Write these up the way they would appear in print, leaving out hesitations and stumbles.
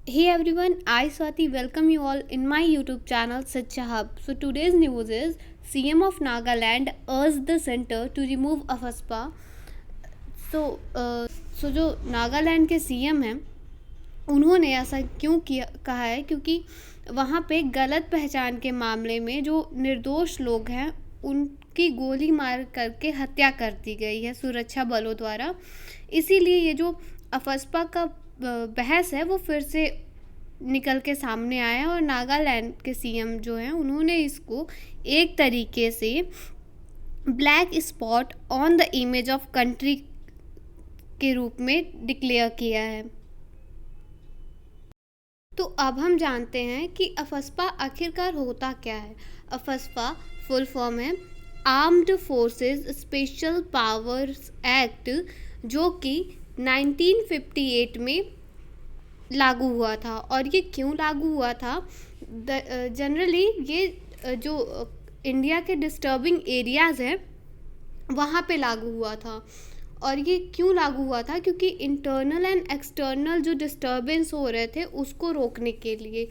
Hey everyone, I Swati welcome you all in my YouTube channel Sacha Hub. So today's news is CM of Nagaland urged the center to remove AFSPA. जो नागालैंड के CM हैं उन्होंने ऐसा क्यों किया कहा है क्योंकि वहाँ पे गलत पहचान के मामले में जो निर्दोष लोग हैं उनकी गोली मार करके हत्या कर दी गई है सुरक्षा बलों द्वारा। इसीलिए ये जो अफस्पा का बहस है वो फिर से निकल के सामने आया और नागालैंड के सीएम जो हैं उन्होंने इसको एक तरीके से black spot on the image of country के रूप में डिक्लेयर किया है। तो अब हम जानते हैं कि अफस्पा आखिरकार होता क्या है। अफस्पा फुल फॉर्म है armed forces special powers act, जो कि 1958 में लागू हुआ था। और ये क्यों लागू हुआ था? जनरली ये जो इंडिया के डिस्टर्बिंग एरियाज़ हैं वहाँ पे लागू हुआ था। और ये क्यों लागू हुआ था? क्योंकि इंटरनल एंड एक्सटर्नल जो डिस्टर्बेंस हो रहे थे उसको रोकने के लिए।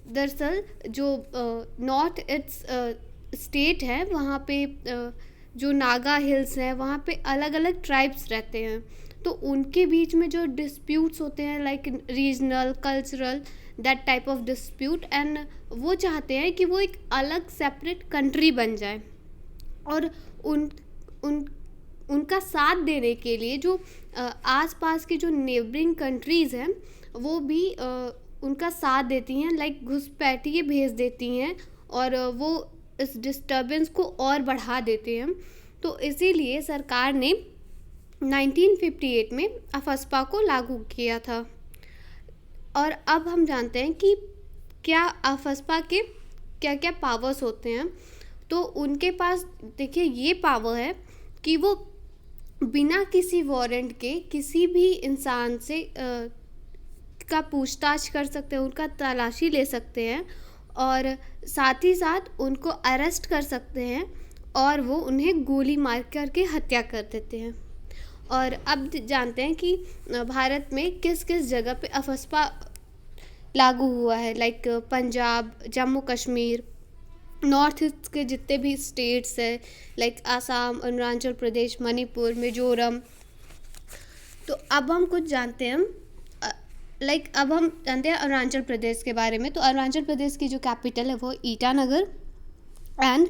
दरअसल जो नॉर्थ ईस्ट स्टेट है वहाँ पे जो नागा हिल्स हैं वहाँ पे अलग अलग ट्राइब्स रहते हैं, तो उनके बीच में जो डिस्प्यूट्स होते हैं like regional cultural that type of dispute, and वो चाहते हैं कि वो एक अलग सेपरेट कंट्री बन जाए। और उनका साथ देने के लिए जो आसपास की जो नेबरिंग कंट्रीज़ हैं वो भी उनका साथ देती हैं, लाइक घुसपैठिए भेज देती हैं और वो इस डिस्टर्बेंस को और बढ़ा देते हैं। तो इसीलिए सरकार ने 1958 में अफस्पा को लागू किया था। और अब हम जानते हैं कि क्या अफस्पा के क्या क्या पावर्स होते हैं। तो उनके पास देखिए ये पावर है कि वो बिना किसी वारंट के किसी भी इंसान से का पूछताछ कर सकते हैं, उनका तलाशी ले सकते हैं और साथ ही साथ उनको अरेस्ट कर सकते हैं और वो उन्हें गोली मार करके हत्या कर देते हैं। और अब जानते हैं कि भारत में किस किस जगह पे अफस्पा लागू हुआ है, like Punjab, Jammu Kashmir, north east के जितने भी स्टेट्स हैं लाइक आसाम, अरुणाचल प्रदेश, मणिपुर, मिजोरम। तो अब हम कुछ जानते हैं अब हम जानते हैं अरुणाचल प्रदेश के बारे में। तो अरुणाचल प्रदेश की जो कैपिटल है वो ईटानगर, एंड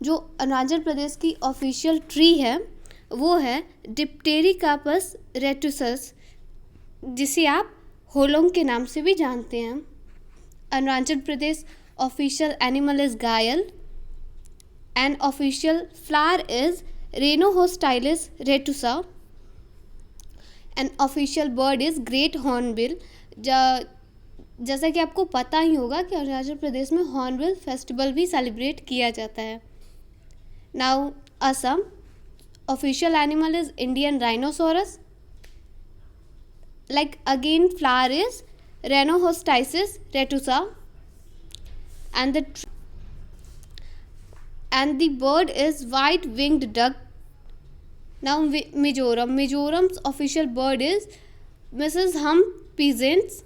जो अरुणाचल प्रदेश की ऑफिशियल ट्री है वो है डिप्टेरिकापस रेटुसस, जिसे आप होलोंग के नाम से भी जानते हैं। Arunachal Pradesh official animal is Gael, and official flower is Rhinohostylis retusa, and official bird is great hornbill। जैसा कि आपको पता ही होगा कि अरुणाचल प्रदेश में हॉर्नबिल फेस्टिवल भी सेलिब्रेट किया जाता है। Now Assam, official animal is Indian rhinoceros, like again flower is Rhinohostylis retusa, and the bird is white winged duck. Now Mizoram's official bird is Mrs. Hum peasants,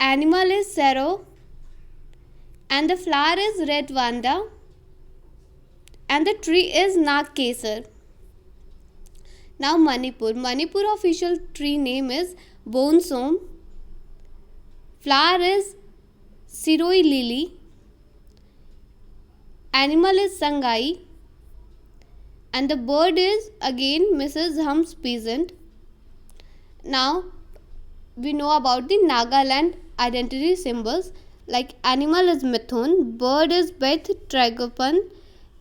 animal is Sero, and the flower is red vanda, and the tree is Nag Kesar. Now Manipur official tree name is Bonsom, flower is Siroi lily, animal is Sangai, and the bird is again Mrs. Hum's peasant. Now we know about the Nagaland identity symbols, like animal is Mithun, bird is Beth Tragopan,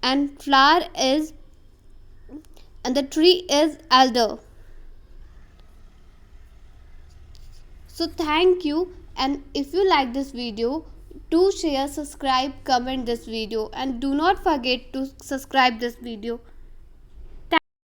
and flower is and the tree is alder. So thank you, and if you like this video, do share, subscribe, comment this video, and do not forget to subscribe this video.